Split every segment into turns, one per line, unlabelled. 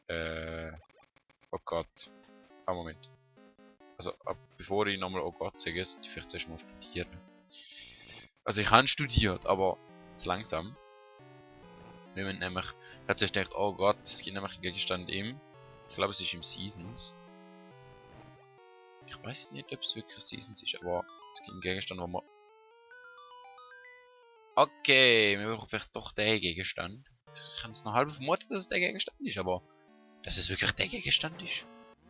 Oh Gott. Ah, Moment. Also, bevor ich nochmal oh Gott sage, sollte ich vielleicht zuerst mal studieren. Also, ich habe studiert, aber zu langsam. Wir haben nämlich, ich habe zuerst gedacht, oh Gott, es gibt nämlich einen Gegenstand im, ich glaube es ist im Seasons. Ich weiß nicht, ob es wirklich Seasons ist, aber es gibt einen Gegenstand, wo man... Okay, wir brauchen vielleicht doch den Gegenstand. Ich habe es noch halb vermutet, dass es der Gegenstand ist, aber dass es wirklich der Gegenstand ist.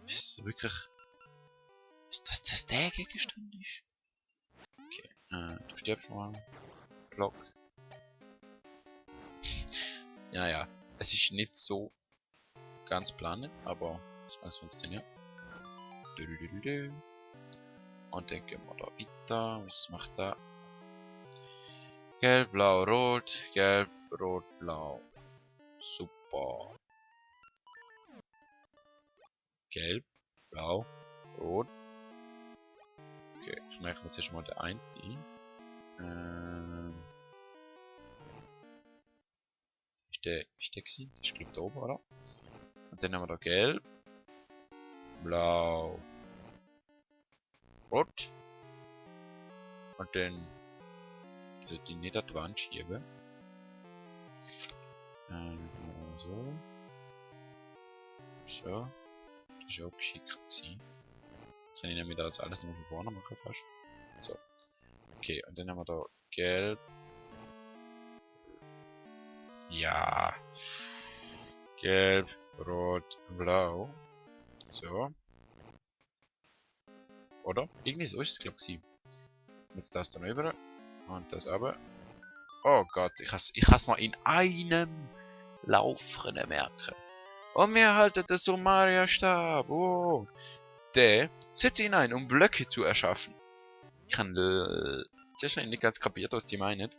Ist es wirklich... Ist das der Gegenstand ist? Okay, du stirbst mal. Block. Ja, ja. Es ist nicht so ganz planet, aber es funktioniert. Und dann gehen wir da weiter. Was macht er? Gelb, blau, rot. Gelb, rot, blau. Super. Gelb, blau, rot. Okay, ich merke jetzt erstmal der eine. Ist der gewesen? Das ist glaube ich da oben, oder? Und dann haben wir da gelb, blau, rot. Und dann sollte ich nicht an die Wand schieben. So. So. Das war auch geschickt gewesen. Jetzt kann ich nämlich da jetzt alles nur von vorne machen fast. So. Okay, und dann haben wir da gelb. Ja. Gelb, rot, blau. So. Oder? Irgendwie so ist es, glaube ich. Jetzt das dann rüber. Und das aber. Oh Gott, ich has mal in einem Lauf können merken. Und wir halten den Sumaria-Stab. Oh. Der setzt ihn ein, um Blöcke zu erschaffen. Ich habe zuerst nicht ganz kapiert, was die meinen.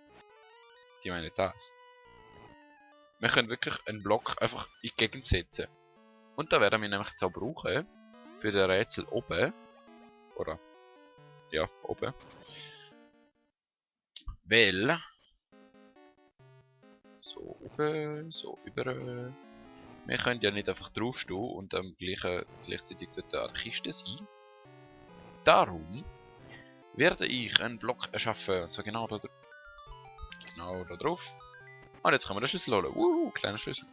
Die meinen das. Wir können wirklich einen Block einfach in die Gegend setzen. Und da werden wir nämlich jetzt auch brauchen. Für den Rätsel oben. Oder? Ja, oben. Weil... So rauf, so über... Wir können ja nicht einfach draufstehen und dann gleichzeitig dort an der Kiste sein. Darum werde ich einen Block erschaffen. Und zwar genau da drauf. Und jetzt können wir den Schlüssel holen. Kleiner Schlüssel.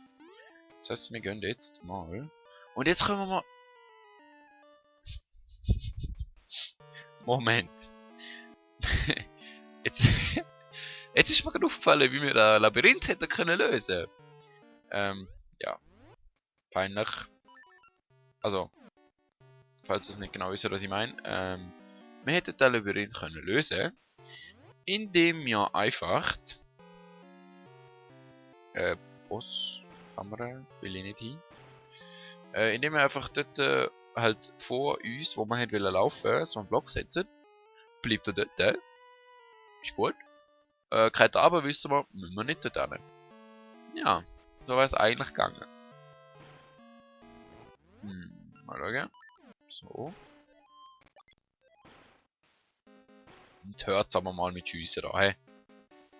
Das heißt, wir gehen jetzt mal. Und jetzt können wir mal... Moment. jetzt ist mir gerade aufgefallen, wie wir das Labyrinth hätten können lösen. Ja. Peinlich. Also, falls es nicht genau wisst, was ich meine. Wir hätten das Labyrinth können lösen, indem wir einfach... Bosskamera will ich nicht hin. Indem wir einfach dort halt vor uns, wo wir halt laufen, so einen Block setzen. Bleibt er dort. Ist gut. Geht aber, wissen wir, müssen wir nicht dort hin. Ja, so wäre es eigentlich gegangen. Mal schauen. So. Und hört aber mal mit Schiessen da, hey.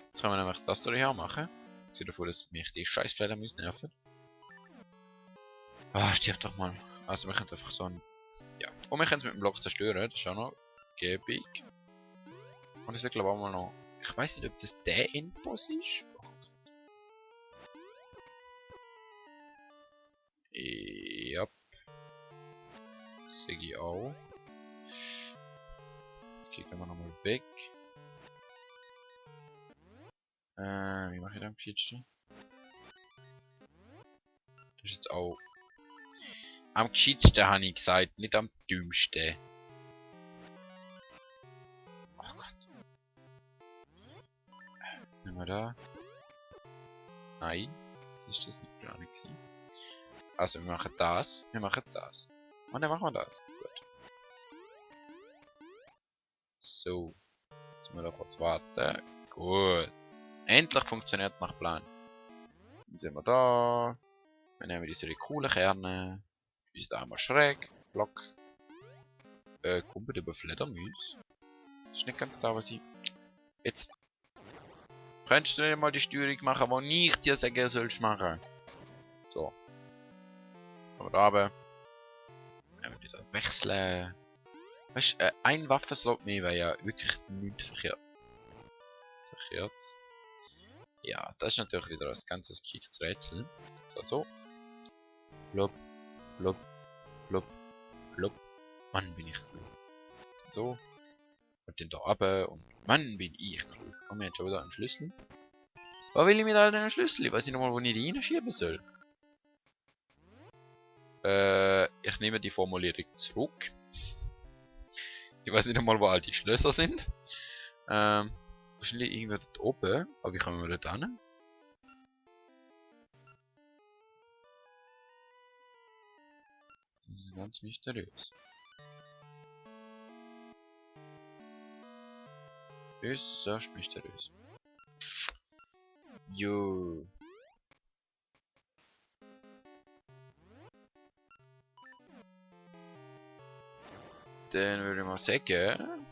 Jetzt können wir nämlich das hier machen. Ich sehe davor, dass mich die Scheißfehler nerven. Ah, stirb doch mal. Also wir können einfach so ein... Ja. Und wir können es mit dem Block zerstören, das ist auch noch gäbig. Und es wird glaube ich auch mal noch... Ich weiß nicht, ob das der Endboss ist. Ja. Sehe ich auch. Okay, gehen wir nochmal weg. Wie mache ich das am geschicktesten? Das ist jetzt auch... Am geschicktesten habe ich gesagt, nicht am dümmsten. Oh Gott. Nehmen wir da. Nein, das ist das nicht geplant gewesen. Also wir machen das, wir machen das. Und dann machen wir das. Gut. So. Jetzt müssen wir da kurz warten. Gut. Endlich funktioniert es nach Plan. Dann sind wir da. Wir nehmen diese coolen Kerne. Wir sind einmal schräg. Block. Kumpel über Fledermaus. Das ist nicht ganz da, was ich... Jetzt... Könntest du nicht mal die Steuerung machen, wo ich dir sagen sollst machen? So. Kommen wir runter. Wieder wechseln. Weißt du, ein Waffenslot mehr wäre ja wirklich nicht verkehrt. Ja, das ist natürlich wieder ein ganzes geschicktes Rätsel. So. Blub, blub, blub, blub. Mann, bin ich klug. So. Und dann da runter und Mann, bin ich klug. Haben wir jetzt schon wieder einen Schlüssel? Was will ich mit all diesen Schlüssel? Ich weiß nicht nochmal, wo ich die reinschieben soll. Ich nehme die Formulierung zurück. Ich weiß nicht einmal, wo all die Schlösser sind. Wahrscheinlich irgendwo dort oben. Aber wie kommen wir dort hin? Das ist ganz mysteriös. Äußerst mysteriös. Jo. Dann würde ich mal sagen, gehen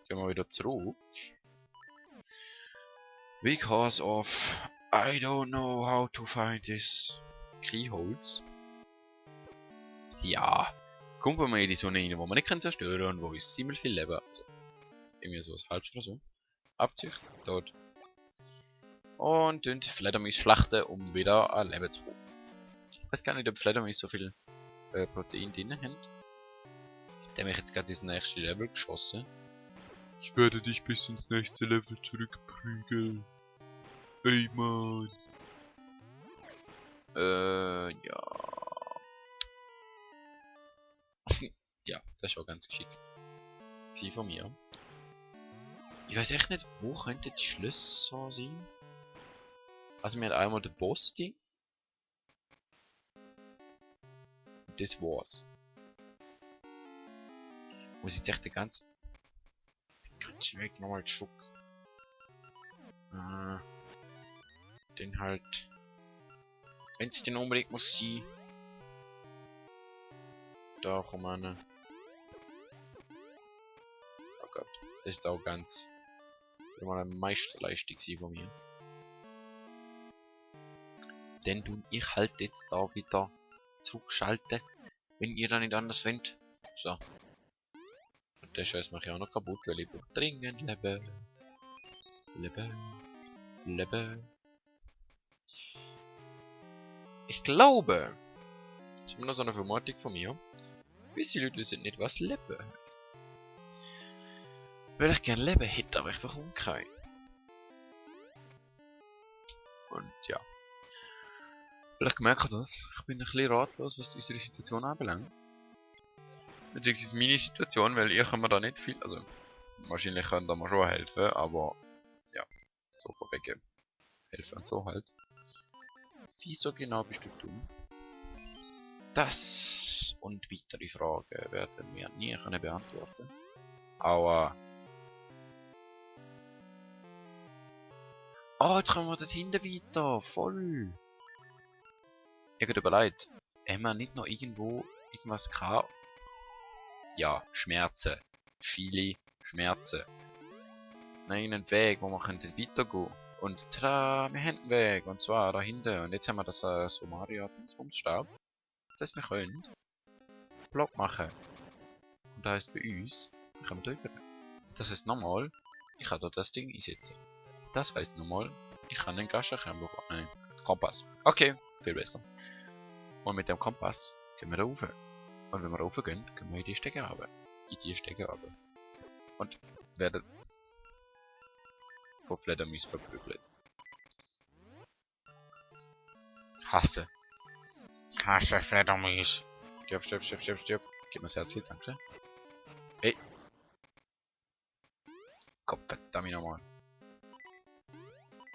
wir wieder zurück. Because of I don't know how to find this keyholes. Ja, kommen wir in die Sonne rein, wo wir nicht zerstören können und wo uns ziemlich viel Leben. Also, irgendwie so ein halbes oder so. Abzücht, dort. Und dann Fledermaus schlachten, um wieder ein Leben zu bekommen. Ich weiß gar nicht, ob Fledermaus so viel Protein drin haben. Der mich jetzt gerade ins nächste Level geschossen. Ich werde dich bis ins nächste Level zurückprügeln. Ey, Mann. Ja. Ja, das war ganz geschickt. Sie von mir. Ich weiß echt nicht, wo könnte die Schlösser sein? Also wir haben einmal den Boss-Ding. Und das war's. Muss ich jetzt echt den ganzen Weg nochmal zurück. Dann halt. Wenn es denn unbedingt muss sein. Da kommen wir. Oh Gott, das ist auch ganz. Mal eine Meisterleistung von mir. Denn du, ich halt jetzt da wieder zurückschalten, wenn ihr dann nicht anders wollt. So. Und der Scheiß mache ich auch noch kaputt, weil ich brauche dringend Leben. Ich glaube, das ist immer noch so eine Vermutung von mir. Gewisse Leute wissen nicht, was Leben heißt. Weil ich gerne Leben hätte, aber ich bekomme keinen. Und ja. Vielleicht merkt ihr das. Ich bin ein bisschen ratlos, was unsere Situation anbelangt. Beziehungsweise meine Situation, weil ihr kann mir da nicht viel. Also, wahrscheinlich kann da mal schon helfen, aber ja. So von wegen helfen und so halt. Wieso genau bist du dumm? Das und weitere Fragen werden wir nie können beantworten. Aber. Oh, jetzt kommen wir dort hinten weiter. Voll. Ich habe überlegt, haben wir nicht noch irgendwo irgendwas gehabt? Ja, Schmerzen. Viele Schmerzen. Nein, einen Weg, wo wir weitergehen können. Und tada, wir haben einen Weg. Und zwar da hinten. Und jetzt haben wir das so Mario-Dingsbums-Stab. Das heißt, wir können Block machen. Und das heisst bei uns, wir können drüber. Das heisst nochmal, ich kann da das Ding einsetzen. Das heisst nochmal, ich kann den Gaschenkämmer. Nein, Kompass. Okay, viel besser. Und mit dem Kompass gehen wir da rauf. Und wenn wir rauf gehen, können wir in die Stege runter. Und werden von Fledermaus verprügelt. Hasse Fledermaus. Stirb. Gib mir das Herzchen, danke. Ey. Gott verdammt nochmal.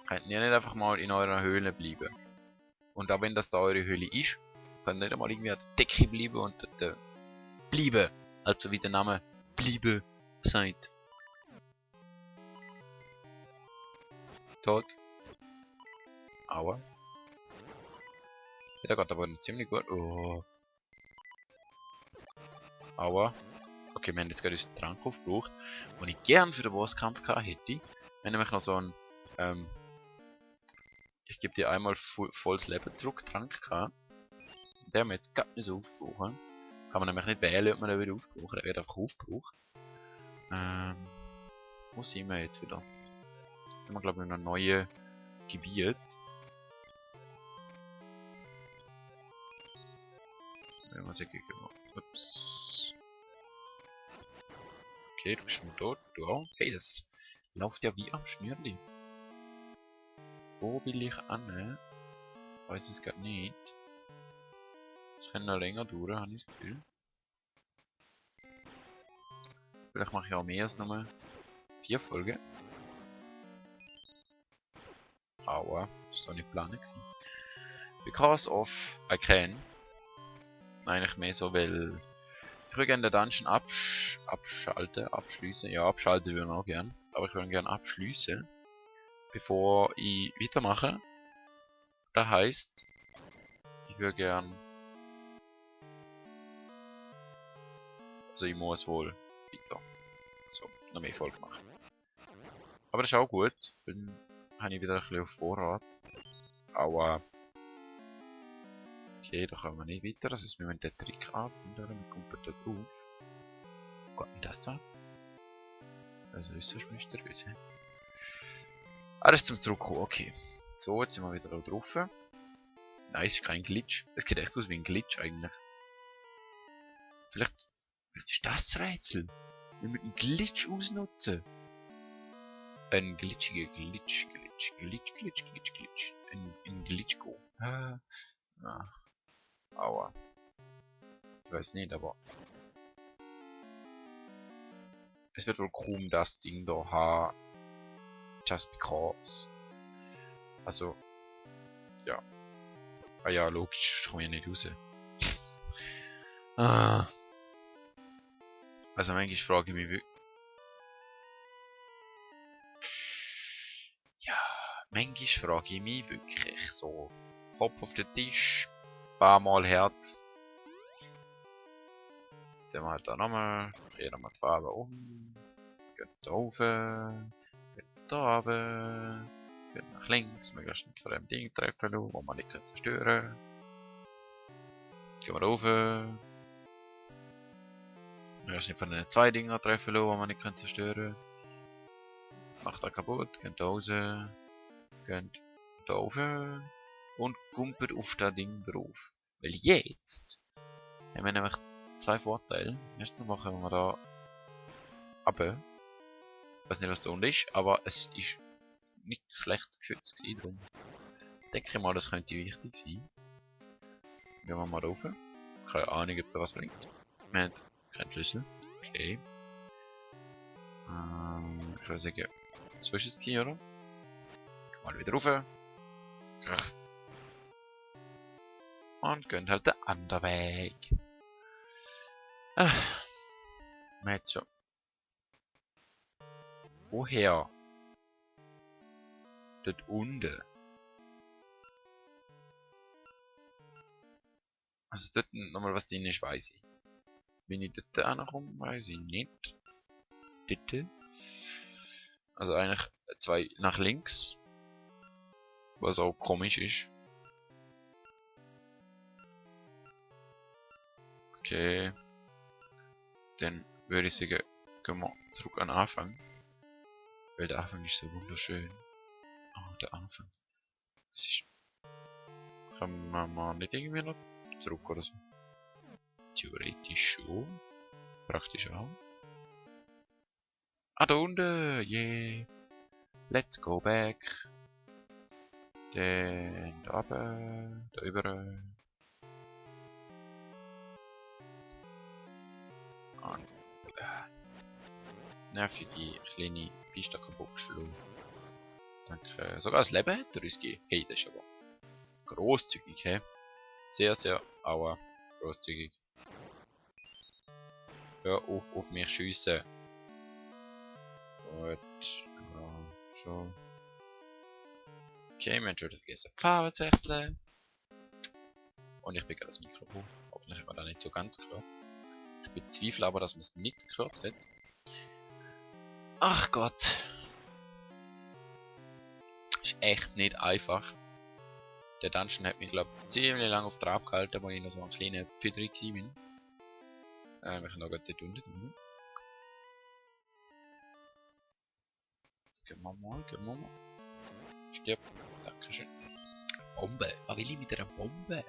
Könnt ihr nicht einfach mal in eurer Höhle bleiben? Und auch wenn das da eure Höhle ist, könnt ihr nicht einmal irgendwie an der Decke bleiben und dort bleiben. Also wie der Name bleiben sagt. Tot. Aua. Der geht aber ziemlich gut. Oh. Aua. Okay, wir haben jetzt gerade unseren Trank aufgebraucht, den ich gern für den Bosskampf gehabt hätte. Wir haben nämlich noch so einen, ich gebe dir einmal volles Leben zurück, Trank gehabt. Den haben wir jetzt gerade nicht so aufgebraucht. Kann man nämlich nicht wählen, ob man den wieder aufbrauchen. Der wird einfach aufgebraucht. Wo sind wir jetzt wieder? Jetzt sind wir, glaube ich, in einem neuen Gebiet. Wenn wir gegen. Ups. Okay, du bist schon tot. Du auch. Hey, das läuft ja wie am Schnürli. Wo will ich an? Weiß es gerade nicht. Das kann noch länger dauern, habe ich das Gefühl. Vielleicht mache ich auch mehr als nur 4 Folgen. Aua, das war nicht geplant. Because of I can. Eigentlich mehr so, weil ich würde gerne den Dungeon abschließen. Ja, abschalten würde ich auch gern. Aber ich würde gerne abschließen, bevor ich weitermache. Das heisst, ich würde gern. Also ich muss wohl weiter. So, noch mehr Folgen machen. Aber das ist auch gut. Dann habe ich wieder ein bisschen auf Vorrat. Aua. Okay, da kommen wir nicht weiter. Das ist, wir müssen den Trick anwenden. Wir kommen da drauf. Geht denn das da? Also ist das mysteriös, he? Ah, das ist zum Zurückkommen, okay. So, jetzt sind wir wieder da drauf. Nein, ist kein Glitch. Es sieht echt aus wie ein Glitch eigentlich. Vielleicht ist das Rätsel. Wir müssen einen Glitch ausnutzen. Ein glitchiger Glitch. Ein Glitch go. Aua. Ich weiß nicht, aber es wird wohl kaum das Ding da haben. Just because. Also, ja. Ah ja, logisch, komme ich nicht raus. Also manchmal frage ich mich wirklich. Ja, manchmal frage ich mich wirklich so. Hopp auf den Tisch, paar Mal hart. Dann halt da nochmal, drehen nochmal die Farbe um. Geht da rauf, geht da runter, geht nach links, möglichst nicht von dem Ding treffen, wo man nicht zerstören kann. Gehen wir rauf. Möglichst nicht von den 2 Dingen treffen, wo man nicht zerstören kann. Macht da kaputt, geht da raus, geht da rauf und kumpelt auf das Ding drauf. Weil jetzt haben wir nämlich 2 Vorteile. Erstens machen wir da runter. Ich weiß nicht, was da unten ist, aber es ist nicht schlecht geschützt gewesen, darum denke ich mal, das könnte wichtig sein. Gehen wir mal rauf. Keine Ahnung, ob da was bringt. Wir haben keinen Schlüssel. Okay. Ich würde sagen, Zwischenski, oder? Mal wieder rauf. Und gehen halt den anderen Weg. Man hat schon. Woher? Dort unten. Also dort nochmal was drin ist, weiß ich. Wenn ich dort ankomme, weiß ich nicht. Dort. Also eigentlich 2 nach links. Was auch komisch ist. Okay. Dann würde ich sagen, gehen wir zurück an den Anfang. Weil der Anfang ist so wunderschön. Oh, der Anfang. Das ist. Kann man mal nicht irgendwie noch zurück oder so? Theoretisch schon. Praktisch auch. Ah, da unten! Yeah! Let's go back! Dann da oben, da über. Und nervige kleine Piste kaputt geschlagen. Danke. Sogar das Leben hat er uns gegeben. Hey, das ist aber großzügig, hä? Sehr, sehr, aua, großzügig. Hör auf mich schiessen. Gut, ja, schon. Okay, wir haben schon vergessen, die Farbe zu wechseln. Und ich bin gerade das Mikrofon. Hoffentlich hat man da nicht so ganz gehört. Ich bezweifle aber, dass man es nicht gehört hat. Ach Gott. Ist echt nicht einfach, der Dungeon hat mich, glaube ich, ziemlich lange auf Trab gehalten, wo ich noch so ein kleiner Püdri war. Wir können auch gerade dort unten. Gehen wir mal, gehen wir mal. Stirb. Dankeschön. Bombe. Was will ich mit einer Bombe?